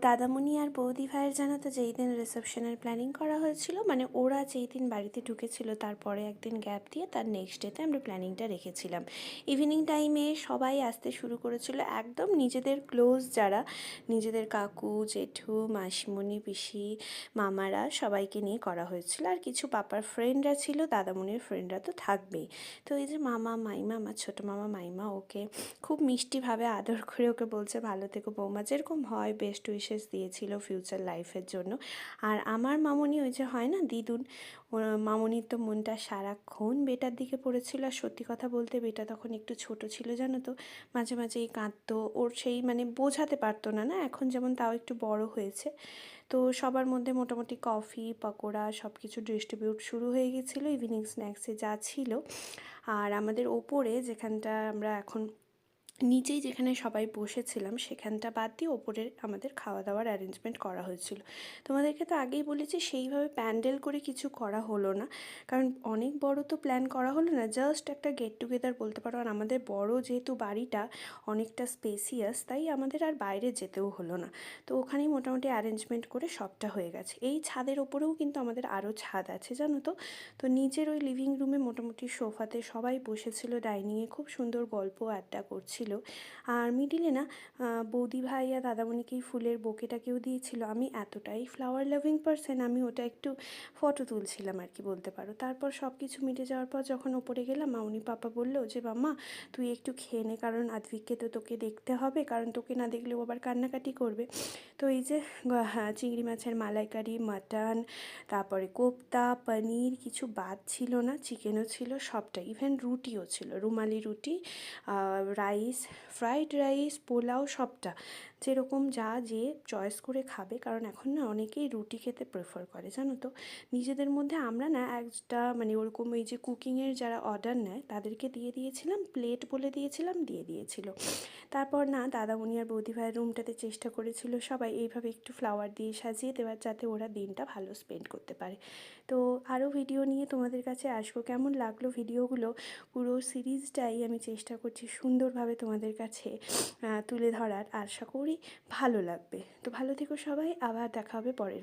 দাদামণি আর বৌদি ভাইয়ের জানো তো যেই দিন রিসেপশনের প্ল্যানিং করা হয়েছিল, মানে ওরা যেই দিন বাড়িতে ঢুকেছিল তারপরে একদিন গ্যাপ দিয়ে তার নেক্সট ডেতে আমরা প্ল্যানিংটা রেখেছিলাম। ইভিনিং টাইমে সবাই আসতে শুরু করেছিল, একদম নিজেদের ক্লোজ যারা, নিজেদের কাকু জেঠু মাসিমণি পিসি মামারা সবাইকে নিয়ে করা হয়েছিল। আর কিছু পাপার ফ্রেন্ডরা ছিল, দাদামণির ফ্রেন্ডরা তো থাকবেই। তো এই যে মামা মাইমা, আমার ছোটো মামা মাইমা ওকে খুব মিষ্টিভাবে আদর করে ওকে বলছে ভালো থেকো বৌমা, যেরকম হয় বেস্ট উইশেস দিয়েছিল ফিউচার লাইফের জন্য। আর আমার মামনি ওই যে হয় না দিদুন, মামনির তো মনটা সারাক্ষণ বেটার দিকে পড়েছিল। আর সত্যি কথা বলতে বেটা তখন একটু ছোট ছিল জানো তো, মাঝে মাঝেই কাঁদতো, ওর সেই মানে বোঝাতে পারতো না, এখন যেমন তাও একটু বড় হয়েছে। তো সবার মধ্যে মোটামুটি কফি পকোড়া সব কিছু ডিস্ট্রিবিউট শুরু হয়ে গেছিলো ইভিনিং স্ন্যাক্সে যা ছিল। আর আমাদের ওপরে যেখানটা আমরা এখন নিচেই যেখানে সবাই বসেছিলাম সেখানটা বাদ দিয়ে ওপরে আমাদের খাওয়া দাওয়ার অ্যারেঞ্জমেন্ট করা হয়েছিল। তোমাদেরকে তো আগেই বলেছি সেইভাবে প্যান্ডেল করে কিছু করা হলো না, কারণ অনেক বড় তো প্ল্যান করা হলো না, জাস্ট একটা গেট টুগেদার বলতে পারো। আর আমাদের বড় যেহেতু বাড়িটা অনেকটা স্পেসিয়াস, তাই আমাদের আর বাইরে যেতেও হলো না। তো ওখানেই মোটামুটি অ্যারেঞ্জমেন্ট করে সবটা হয়ে গেছে। এই ছাদের ওপরেও কিন্তু আমাদের আরও ছাদ আছে জানো তো। তো নিচের ওই লিভিং রুমে মোটামুটি সোফাতে সবাই বসেছিল, ডাইনিংয়ে খুব সুন্দর গল্প আড্ডা করছিল। আর মিডিলে না বৌদি ভাই আর দাদামণিকেই ফুলের বোকেটাকেও দিয়েছিল। আমি এতটাই ফ্লাওয়ার লাভিং পারসন, আমি ওটা একটু ফটো তুলছিলাম আর কি বলতে পারো। তারপর সব কিছু মিটে যাওয়ার পর যখন ওপরে গেলাম, মামনি পাপা বললো যে মাম্মা তুই একটু খেয়ে নে, কারণ আদ্বিককে তো তোকে দেখতে হবে, কারণ তোকে না দেখলেও আবার কান্নাকাটি করবে। তো এই যে হ্যাঁ, চিংড়ি মাছের মালাইকারি, মাটন, তারপরে কোপ্তা, পনির, কিছু বাদ ছিল না, চিকেনও ছিল সবটাই, ইভেন রুটিও ছিল, রুমালি রুটি, রাইস, ফ্রাইড রাইস, পোলাও, সবটা যেরকম যা যে চয়েস করে খাবে। কারণ এখন না অনেকেই রুটি খেতে প্রেফার করে জানো তো। নিজেদের মধ্যে আমরা না একটা মানে ওরকম এই যে কুকিংয়ের যারা অর্ডার নেয় তাদেরকে দিয়ে দিয়েছিলাম, প্লেট বলে দিয়েছিলাম, দিয়ে দিয়েছিল। তারপর না দাদামণি আর বৌদি ভাইয়ের রুমটাতে চেষ্টা করেছিল সবাই এইভাবে একটু ফ্লাওয়ার দিয়ে সাজিয়ে দেওয়ার, যাতে ওরা দিনটা ভালো স্পেন্ড করতে পারে। তো আরও ভিডিও নিয়ে তোমাদের কাছে আসবো। কেমন লাগলো ভিডিওগুলো, পুরো সিরিজটাই আমি চেষ্টা করছি সুন্দরভাবে তোমাদের কাছে তুলে ধরার, আশা করি ভালো লাগবে। তো ভালো থেকো সবাই, আবার দেখা হবে পরের